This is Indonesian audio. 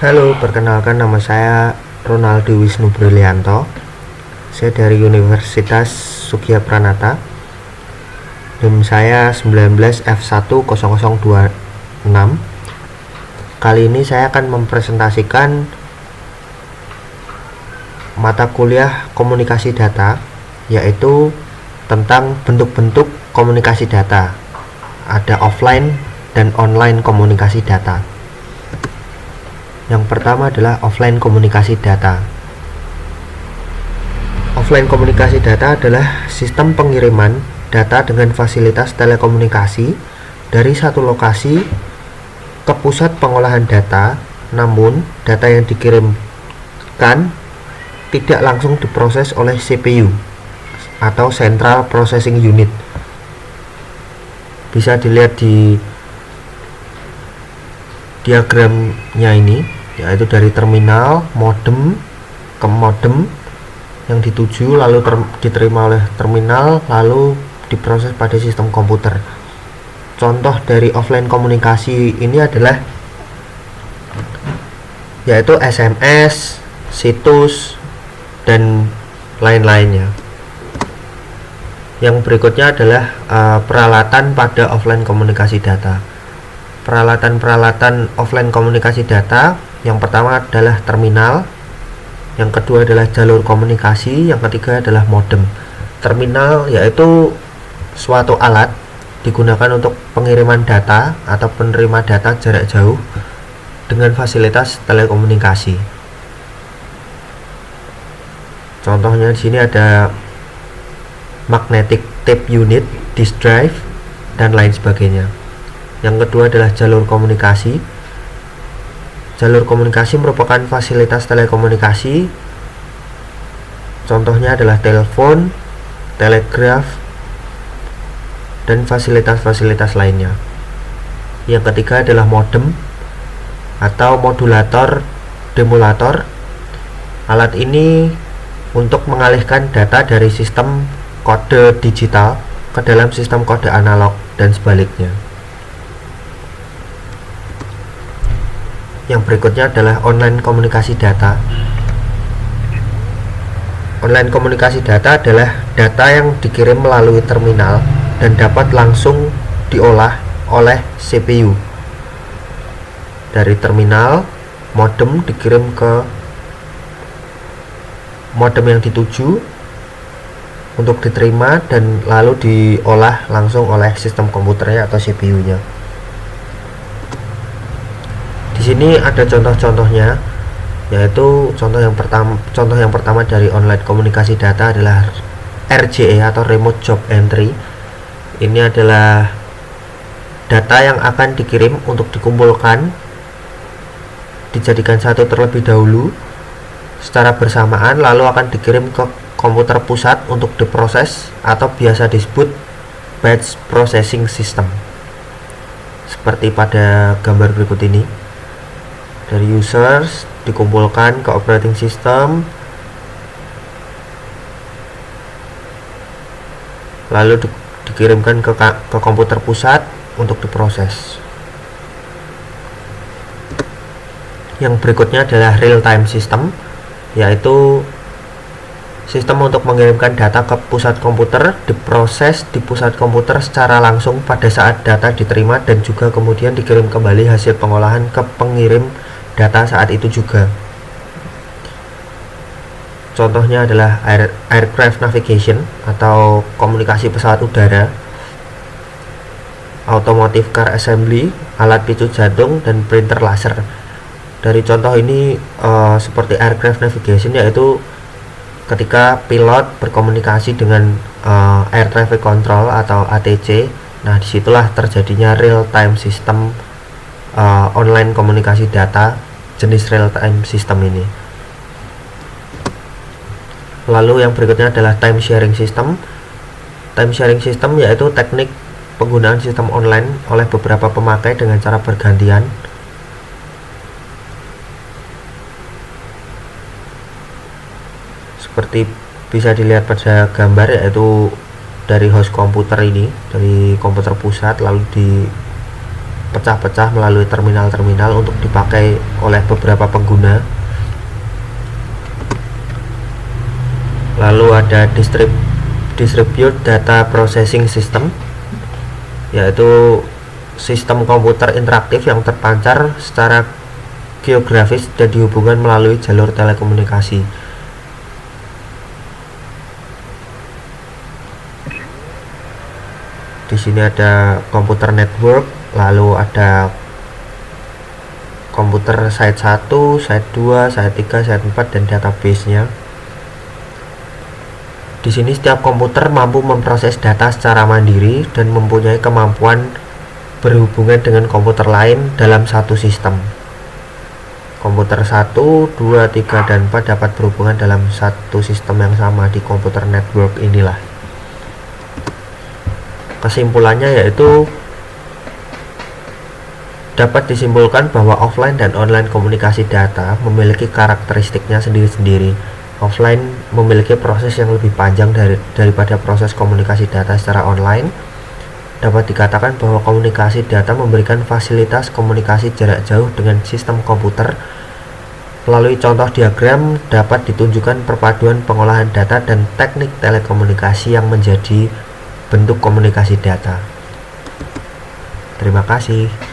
Halo, perkenalkan nama saya Ronaldo Wisnu Brilianto. Saya dari Universitas Sugih Pranata. NIM saya 19F10026. Kali ini saya akan mempresentasikan mata kuliah komunikasi data, yaitu tentang bentuk-bentuk komunikasi data. Ada offline dan online komunikasi data. Yang pertama adalah offline komunikasi data. Offline komunikasi data adalah sistem pengiriman data dengan fasilitas telekomunikasi dari satu lokasi ke pusat pengolahan data, namun data yang dikirimkan tidak langsung diproses oleh CPU atau Central Processing Unit. Bisa dilihat di diagramnya ini, yaitu dari terminal modem ke modem yang dituju, lalu diterima oleh terminal, lalu diproses pada sistem komputer. Contoh dari offline komunikasi ini adalah yaitu SMS, situs, dan lain-lainnya. Yang berikutnya adalah peralatan pada offline komunikasi data. Peralatan-peralatan offline komunikasi data, yang pertama adalah terminal, yang kedua adalah jalur komunikasi, yang ketiga adalah modem. Terminal yaitu suatu alat digunakan untuk pengiriman data atau penerima data jarak jauh dengan fasilitas telekomunikasi. Contohnya di sini ada magnetic tape unit, disk drive, dan lain sebagainya. Yang kedua adalah jalur komunikasi. Jalur komunikasi merupakan fasilitas telekomunikasi. Contohnya adalah telepon, telegraf, dan fasilitas-fasilitas lainnya. Yang ketiga adalah modem atau modulator demulator. Alat ini untuk mengalihkan data dari sistem kode digital ke dalam sistem kode analog dan sebaliknya. Yang berikutnya adalah online komunikasi data. Online komunikasi data adalah data yang dikirim melalui terminal dan dapat langsung diolah oleh CPU. Dari terminal, modem dikirim ke modem yang dituju untuk diterima dan lalu diolah langsung oleh sistem komputernya atau CPU-nya. Di sini ada contoh-contohnya, yaitu contoh yang pertama dari online komunikasi data adalah RJE atau Remote Job Entry. Ini adalah data yang akan dikirim untuk dikumpulkan, dijadikan satu terlebih dahulu secara bersamaan, lalu akan dikirim ke komputer pusat untuk diproses atau biasa disebut batch processing system. Seperti pada gambar berikut ini. Dari users dikumpulkan ke operating system, lalu dikirimkan ke komputer pusat untuk diproses. Yang berikutnya adalah real time system, yaitu sistem untuk mengirimkan data ke pusat komputer, diproses di pusat komputer secara langsung pada saat data diterima, dan juga kemudian dikirim kembali hasil pengolahan ke pengirim data saat itu juga. Contohnya adalah aircraft navigation atau komunikasi pesawat udara, automotive car assembly, alat picu jantung, dan printer laser. Dari contoh ini seperti aircraft navigation, yaitu ketika pilot berkomunikasi dengan air traffic control atau ATC. Nah, disitulah terjadinya real time system online komunikasi data jenis real time system ini. Lalu yang berikutnya adalah time sharing system. Time sharing system yaitu teknik penggunaan sistem online oleh beberapa pemakai dengan cara bergantian. Seperti bisa dilihat pada gambar, yaitu dari host komputer ini, dari komputer pusat, lalu terpecah-pecah melalui terminal-terminal untuk dipakai oleh beberapa pengguna. Lalu ada Distribute Data Processing System, yaitu sistem komputer interaktif yang terpancar secara geografis dan dihubungkan melalui jalur telekomunikasi. Di sini ada komputer network, lalu ada komputer site 1, site 2, site 3, site 4 dan database-nya. Di sini setiap komputer mampu memproses data secara mandiri dan mempunyai kemampuan berhubungan dengan komputer lain dalam satu sistem. Komputer 1, 2, 3, dan 4 dapat berhubungan dalam satu sistem yang sama di komputer network inilah. Kesimpulannya yaitu dapat disimpulkan bahwa offline dan online komunikasi data memiliki karakteristiknya sendiri-sendiri. Offline memiliki proses yang lebih panjang daripada proses komunikasi data secara online. Dapat dikatakan bahwa komunikasi data memberikan fasilitas komunikasi jarak jauh dengan sistem komputer. Melalui contoh diagram dapat ditunjukkan perpaduan pengolahan data dan teknik telekomunikasi yang menjadi bentuk komunikasi data. Terima kasih.